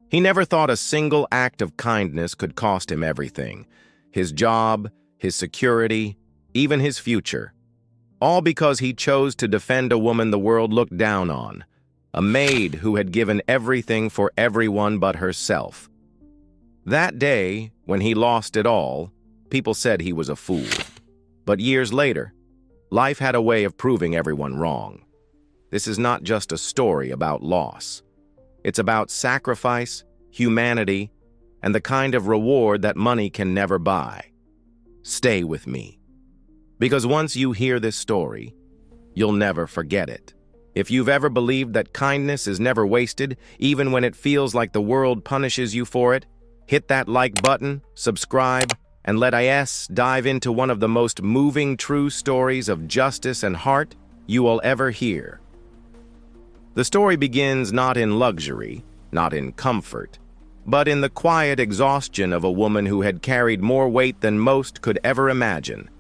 He never thought a single act of kindness could cost him everything: his job, his security, even his future. All because he chose to defend a woman the world looked down on, a maid who had given everything for everyone but herself. That day, when he lost it all, people said he was a fool. But years later, life had a way of proving everyone wrong. This is not just a story about loss. It's about sacrifice, humanity, and the kind of reward that money can never buy. Stay with me. Because once you hear this story, you'll never forget it. If you've ever believed that kindness is never wasted, even when it feels like the world punishes you for it, hit that like button, subscribe, and let us dive into one of the most moving true stories of justice and heart you will ever hear. The story begins not in luxury, not in comfort, but in the quiet exhaustion of a woman who had carried more weight than most could ever imagine.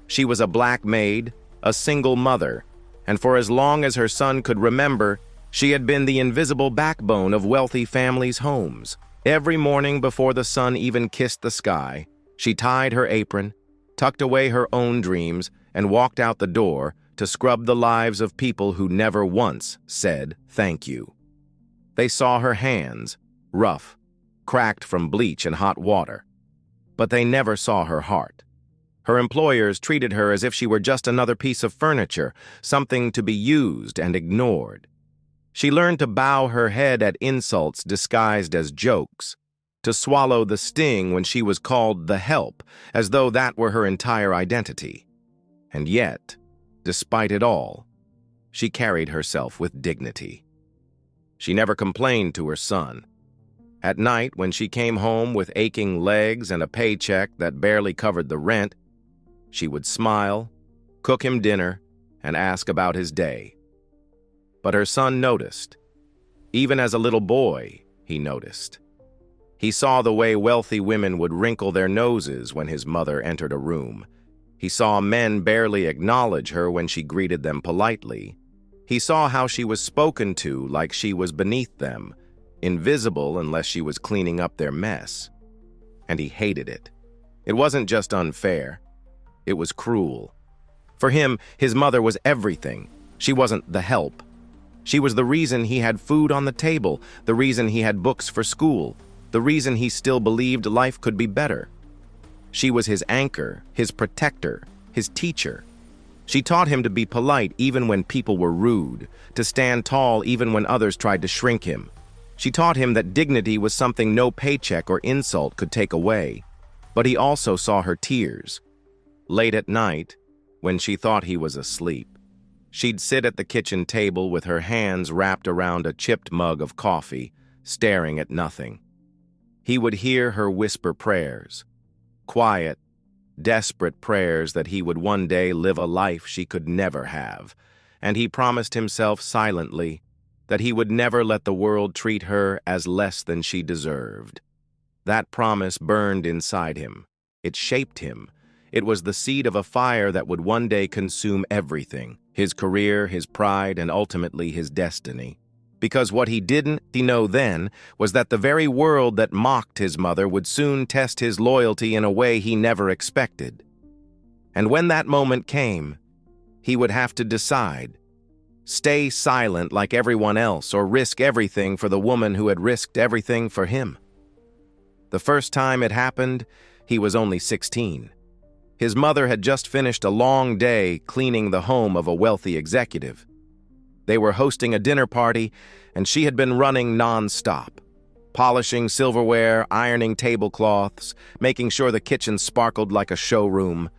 She was a black maid, a single mother, and for as long as her son could remember, she had been the invisible backbone of wealthy families' homes. Every morning before the sun even kissed the sky, she tied her apron, tucked away her own dreams, and walked out the door to scrub the lives of people who never once said thank you. They saw her hands, rough, cracked from bleach and hot water, but they never saw her heart. Her employers treated her as if she were just another piece of furniture, something to be used and ignored. She learned to bow her head at insults disguised as jokes, to swallow the sting when she was called the help, as though that were her entire identity. And yet, despite it all, she carried herself with dignity. She never complained to her son. At night, when she came home with aching legs and a paycheck that barely covered the rent, she would smile, cook him dinner, and ask about his day. But her son noticed. Even as a little boy, he noticed. He saw the way wealthy women would wrinkle their noses when his mother entered a room. He saw men barely acknowledge her when she greeted them politely. He saw how she was spoken to like she was beneath them, invisible unless she was cleaning up their mess. And he hated it. It wasn't just unfair. It was cruel. For him, his mother was everything. She wasn't the help. She was the reason he had food on the table, the reason he had books for school, the reason he still believed life could be better. She was his anchor, his protector, his teacher. She taught him to be polite even when people were rude, to stand tall even when others tried to shrink him. She taught him that dignity was something no paycheck or insult could take away. But he also saw her tears. Late at night, when she thought he was asleep, she'd sit at the kitchen table with her hands wrapped around a chipped mug of coffee, staring at nothing. He would hear her whisper prayers, quiet, desperate prayers that he would one day live a life she could never have, and he promised himself silently that he would never let the world treat her as less than she deserved. That promise burned inside him. It shaped him. It was the seed of a fire that would one day consume everything, his career, his pride, and ultimately his destiny. Because what he didn't know then was that the very world that mocked his mother would soon test his loyalty in a way he never expected. And when that moment came, he would have to decide: stay silent like everyone else or risk everything for the woman who had risked everything for him. The first time it happened, he was only 16. His mother had just finished a long day cleaning the home of a wealthy executive. They were hosting a dinner party, and she had been running non-stop, polishing silverware, ironing tablecloths, making sure the kitchen sparkled like a showroom.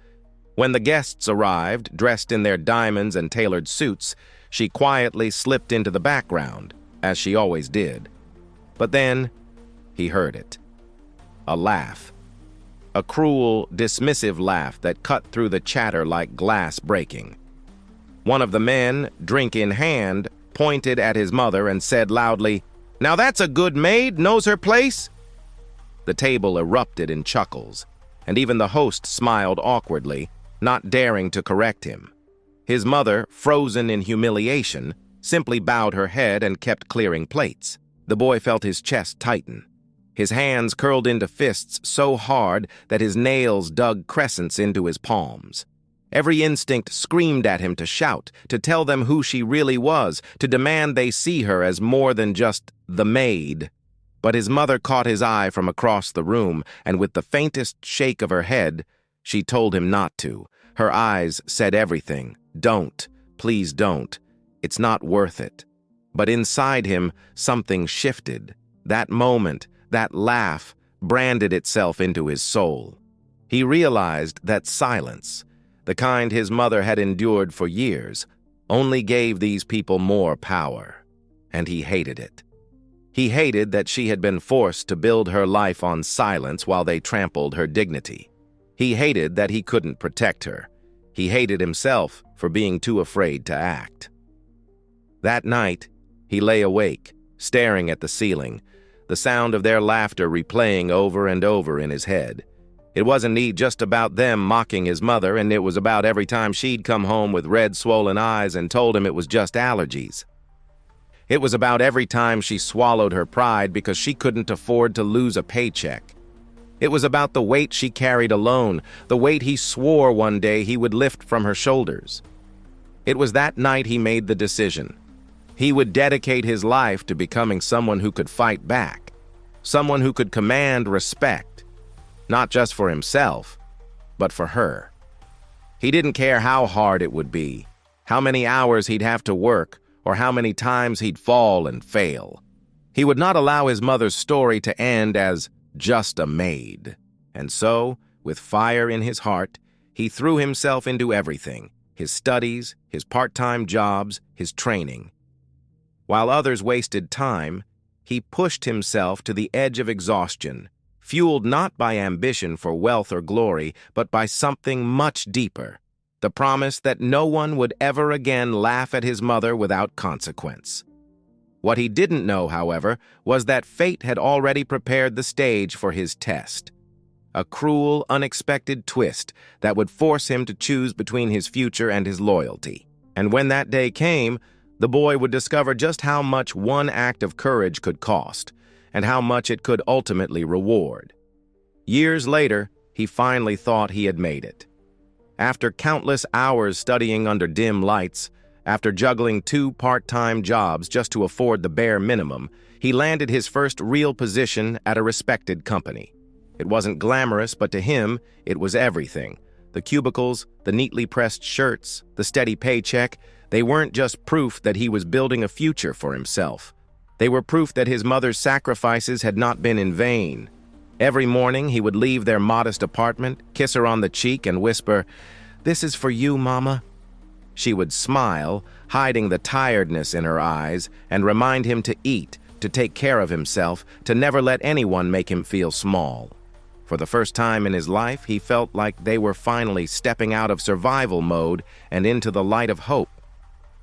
When the guests arrived, dressed in their diamonds and tailored suits, she quietly slipped into the background, as she always did. But then, he heard it. A laugh. A cruel, dismissive laugh that cut through the chatter like glass breaking. One of the men, drink in hand, pointed at his mother and said loudly, "Now that's a good maid, knows her place." The table erupted in chuckles, and even the host smiled awkwardly, not daring to correct him. His mother, frozen in humiliation, simply bowed her head and kept clearing plates. The boy felt his chest tighten. His hands curled into fists so hard that his nails dug crescents into his palms. Every instinct screamed at him to shout, to tell them who she really was, to demand they see her as more than just the maid. But his mother caught his eye from across the room, and with the faintest shake of her head, she told him not to. Her eyes said everything. Don't. Please don't. It's not worth it. But inside him, something shifted. That moment, that laugh, branded itself into his soul. He realized that silence, the kind his mother had endured for years, only gave these people more power. And he hated it. He hated that she had been forced to build her life on silence while they trampled her dignity. He hated that he couldn't protect her. He hated himself for being too afraid to act. That night, he lay awake, staring at the ceiling, the sound of their laughter replaying over and over in his head. It wasn't just about them mocking his mother, and it was about every time she'd come home with red, swollen eyes and told him it was just allergies. It was about every time she swallowed her pride because she couldn't afford to lose a paycheck. It was about the weight she carried alone, the weight he swore one day he would lift from her shoulders. It was that night he made the decision. He would dedicate his life to becoming someone who could fight back, someone who could command respect, not just for himself, but for her. He didn't care how hard it would be, how many hours he'd have to work, or how many times he'd fall and fail. He would not allow his mother's story to end as just a maid. And so, with fire in his heart, he threw himself into everything, his studies, his part-time jobs, his training. While others wasted time, he pushed himself to the edge of exhaustion, fueled not by ambition for wealth or glory, but by something much deeper, the promise that no one would ever again laugh at his mother without consequence. What he didn't know, however, was that fate had already prepared the stage for his test. A cruel, unexpected twist that would force him to choose between his future and his loyalty. And when that day came, the boy would discover just how much one act of courage could cost, and how much it could ultimately reward. Years later, he finally thought he had made it. After countless hours studying under dim lights, after juggling 2 part-time jobs just to afford the bare minimum, he landed his first real position at a respected company. It wasn't glamorous, but to him, it was everything. The cubicles, the neatly pressed shirts, the steady paycheck, they weren't just proof that he was building a future for himself. They were proof that his mother's sacrifices had not been in vain. Every morning, he would leave their modest apartment, kiss her on the cheek, and whisper, "This is for you, Mama." She would smile, hiding the tiredness in her eyes, and remind him to eat, to take care of himself, to never let anyone make him feel small. For the first time in his life, he felt like they were finally stepping out of survival mode and into the light of hope.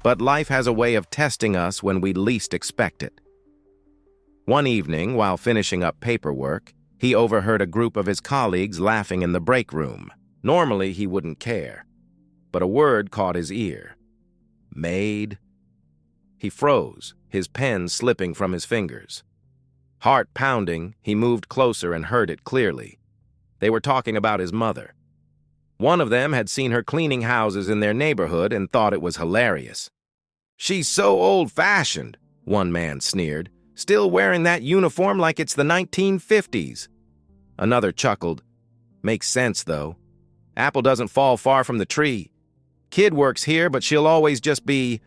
But life has a way of testing us when we least expect it. One evening, while finishing up paperwork, he overheard a group of his colleagues laughing in the break room. Normally, he wouldn't care. But a word caught his ear. Maid. He froze, his pen slipping from his fingers. Heart pounding, he moved closer and heard it clearly. They were talking about his mother. One of them had seen her cleaning houses in their neighborhood and thought it was hilarious. "She's so old-fashioned," one man sneered, "still wearing that uniform like it's the 1950s. Another chuckled. "Makes sense, though. Apple doesn't fall far from the tree. Kid works here, but she'll always just be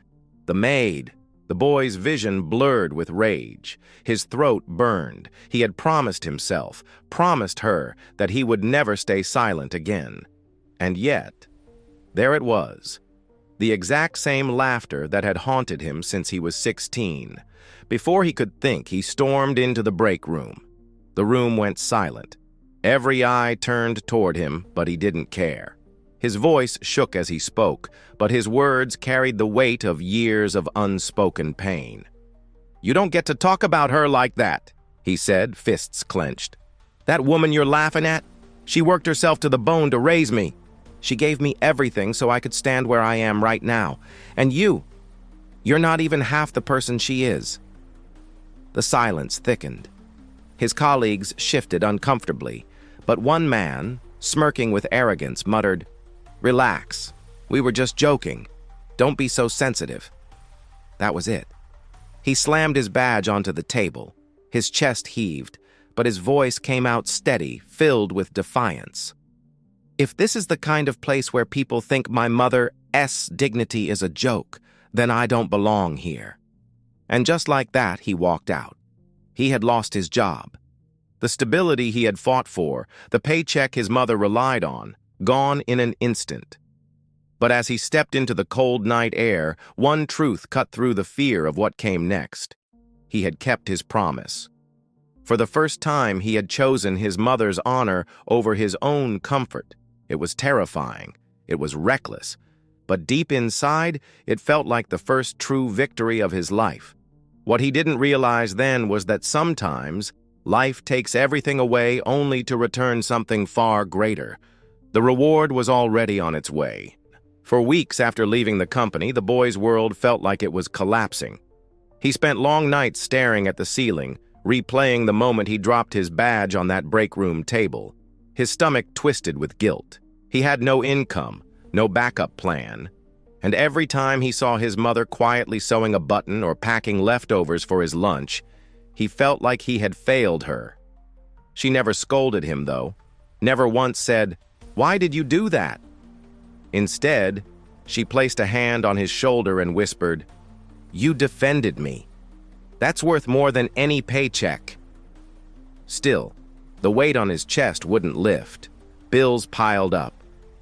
the maid." The boy's vision blurred with rage. His throat burned. He had promised himself, promised her, that he would never stay silent again. And yet, there it was. The exact same laughter that had haunted him since he was 16. Before he could think, he stormed into the break room. The room went silent. Every eye turned toward him, but he didn't care. His voice shook as he spoke, but his words carried the weight of years of unspoken pain. "You don't get to talk about her like that," he said, fists clenched. "That woman you're laughing at, she worked herself to the bone to raise me. She gave me everything so I could stand where I am right now. And you're not even half the person she is." The silence thickened. His colleagues shifted uncomfortably, but one man, smirking with arrogance, muttered, "Relax. We were just joking. Don't be so sensitive." That was it. He slammed his badge onto the table. His chest heaved, but his voice came out steady, filled with defiance. "If this is the kind of place where people think my mother's dignity is a joke, then I don't belong here." And just like that, he walked out. He had lost his job. The stability he had fought for, the paycheck his mother relied on, gone in an instant. But as he stepped into the cold night air, one truth cut through the fear of what came next. He had kept his promise. For the first time, he had chosen his mother's honor over his own comfort. It was terrifying. It was reckless. But deep inside, it felt like the first true victory of his life. What he didn't realize then was that sometimes life takes everything away only to return something far greater. The reward was already on its way. For weeks after leaving the company, the boy's world felt like it was collapsing. He spent long nights staring at the ceiling, replaying the moment he dropped his badge on that break room table. His stomach twisted with guilt. He had no income, no backup plan. And every time he saw his mother quietly sewing a button or packing leftovers for his lunch, he felt like he had failed her. She never scolded him, though. Never once said, "Why did you do that?" Instead, she placed a hand on his shoulder and whispered, "You defended me. That's worth more than any paycheck." Still, the weight on his chest wouldn't lift. Bills piled up.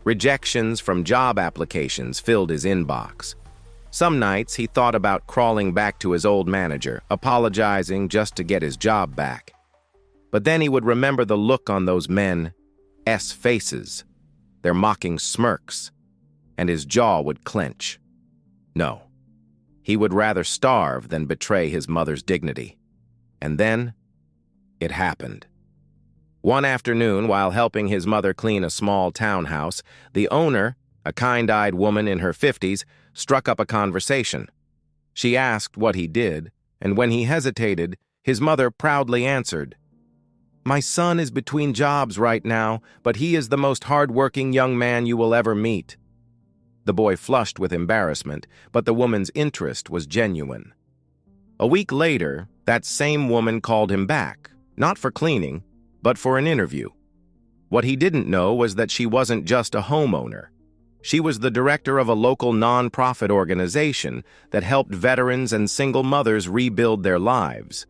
Rejections from job applications filled his inbox. Some nights he thought about crawling back to his old manager, apologizing just to get his job back. But then he would remember the look on those men's faces, their mocking smirks, and his jaw would clench. No, he would rather starve than betray his mother's dignity. And then, it happened. One afternoon, while helping his mother clean a small townhouse, the owner, a kind-eyed woman in her 50s, struck up a conversation. She asked what he did, and when he hesitated, his mother proudly answered, "My son is between jobs right now, but he is the most hard-working young man you will ever meet." The boy flushed with embarrassment, but the woman's interest was genuine. A week later, that same woman called him back, not for cleaning, but for an interview. What he didn't know was that she wasn't just a homeowner. She was the director of a local non-profit organization that helped veterans and single mothers rebuild their lives.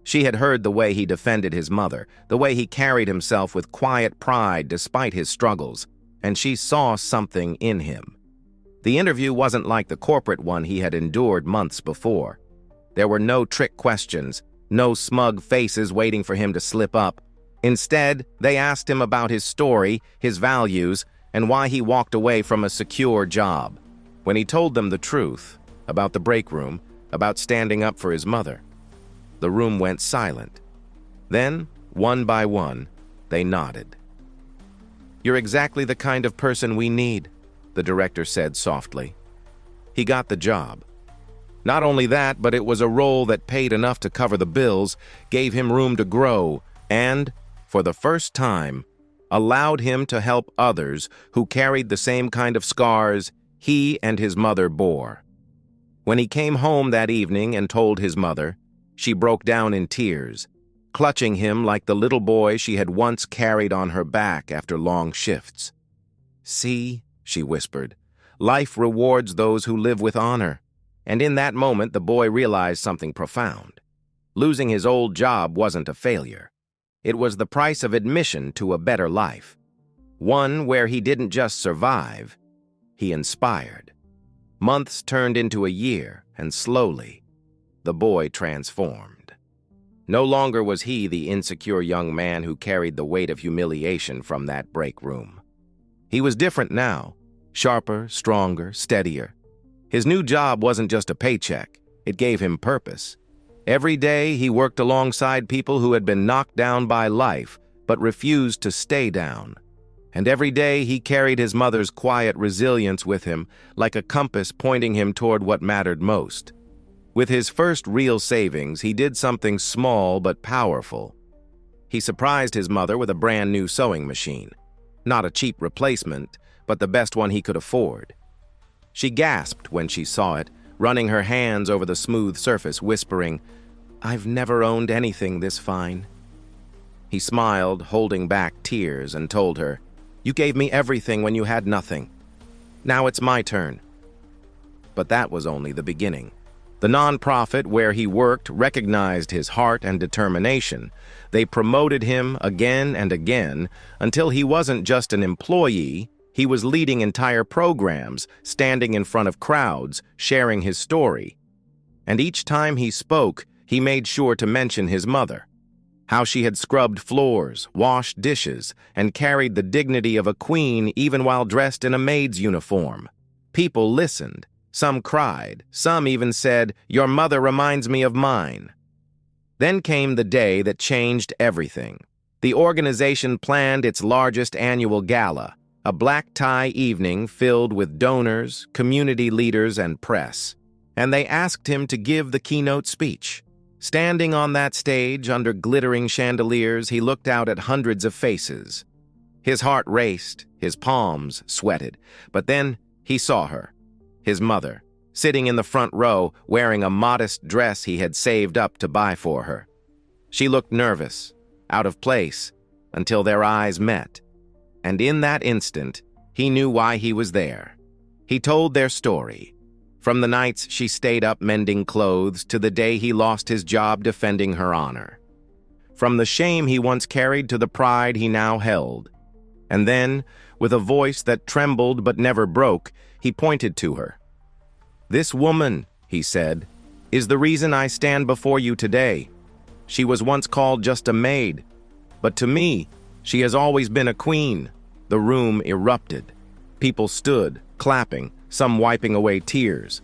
She had heard the way he defended his mother, the way he carried himself with quiet pride despite his struggles, and she saw something in him. The interview wasn't like the corporate one he had endured months before. There were no trick questions, no smug faces waiting for him to slip up. Instead, they asked him about his story, his values, and why he walked away from a secure job. When he told them the truth, about the break room, about standing up for his mother, the room went silent. Then, one by one, they nodded. "You're exactly the kind of person we need," the director said softly. He got the job. Not only that, but it was a role that paid enough to cover the bills, gave him room to grow, and, for the first time, allowed him to help others who carried the same kind of scars he and his mother bore. When he came home that evening and told his mother, she broke down in tears, clutching him like the little boy she had once carried on her back after long shifts. "See," she whispered, "life rewards those who live with honor." And in that moment, the boy realized something profound. Losing his old job wasn't a failure. It was the price of admission to a better life. One where he didn't just survive, he inspired. Months turned into a year, and slowly, the boy transformed. No longer was he the insecure young man who carried the weight of humiliation from that break room. He was different now, sharper, stronger, steadier. His new job wasn't just a paycheck, it gave him purpose. Every day he worked alongside people who had been knocked down by life, but refused to stay down. And every day he carried his mother's quiet resilience with him, like a compass pointing him toward what mattered most. With his first real savings, he did something small but powerful. He surprised his mother with a brand new sewing machine. Not a cheap replacement, but the best one he could afford. She gasped when she saw it, running her hands over the smooth surface, whispering, "I've never owned anything this fine." He smiled, holding back tears, and told her, "You gave me everything when you had nothing. Now it's my turn." But that was only the beginning. The nonprofit where he worked recognized his heart and determination. They promoted him again and again until he wasn't just an employee, he was leading entire programs, standing in front of crowds, sharing his story. And each time he spoke, he made sure to mention his mother. How she had scrubbed floors, washed dishes, and carried the dignity of a queen even while dressed in a maid's uniform. People listened. Some cried. Some even said, "Your mother reminds me of mine." Then came the day that changed everything. The organization planned its largest annual gala, a black tie evening filled with donors, community leaders, and press. And they asked him to give the keynote speech. Standing on that stage under glittering chandeliers, he looked out at hundreds of faces. His heart raced, his palms sweated, but then he saw her. His mother, sitting in the front row, wearing a modest dress he had saved up to buy for her. She looked nervous, out of place, until their eyes met. And in that instant, he knew why he was there. He told their story, from the nights she stayed up mending clothes to the day he lost his job defending her honor. From the shame he once carried to the pride he now held. And then, with a voice that trembled but never broke, he pointed to her. "This woman," he said, "is the reason I stand before you today. She was once called just a maid, but to me, she has always been a queen." The room erupted. People stood, clapping, some wiping away tears.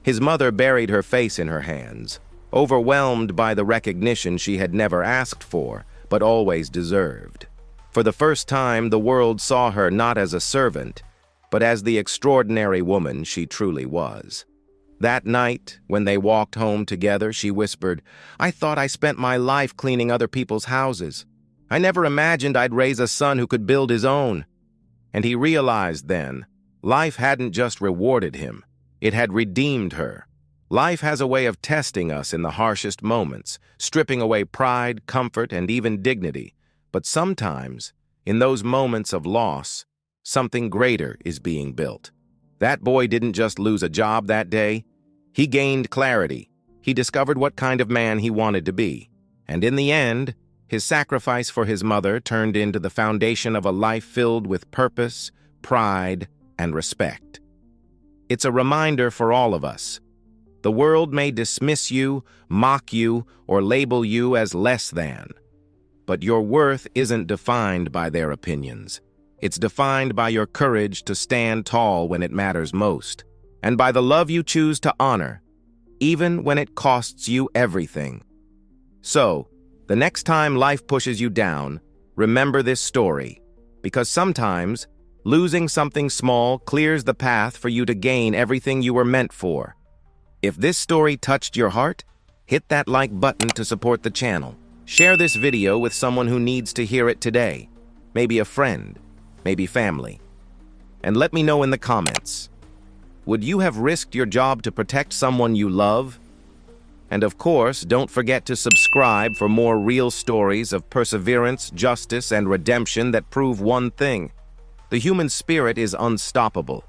His mother buried her face in her hands, overwhelmed by the recognition she had never asked for, but always deserved. For the first time, the world saw her not as a servant, but as the extraordinary woman she truly was. That night, when they walked home together, she whispered, "I thought I spent my life cleaning other people's houses. I never imagined I'd raise a son who could build his own." And he realized then, life hadn't just rewarded him, it had redeemed her. Life has a way of testing us in the harshest moments, stripping away pride, comfort, and even dignity. But sometimes, in those moments of loss, something greater is being built. That boy didn't just lose a job that day. He gained clarity. He discovered what kind of man he wanted to be. And in the end, his sacrifice for his mother turned into the foundation of a life filled with purpose, pride, and respect. It's a reminder for all of us. The world may dismiss you, mock you, or label you as less than. But your worth isn't defined by their opinions. It's defined by your courage to stand tall when it matters most, and by the love you choose to honor, even when it costs you everything. So, the next time life pushes you down, remember this story, because sometimes losing something small clears the path for you to gain everything you were meant for. If this story touched your heart, hit that like button to support the channel. Share this video with someone who needs to hear it today, maybe a friend, maybe family. And let me know in the comments, would you have risked your job to protect someone you love? And of course, don't forget to subscribe for more real stories of perseverance, justice, and redemption that prove one thing: the human spirit is unstoppable.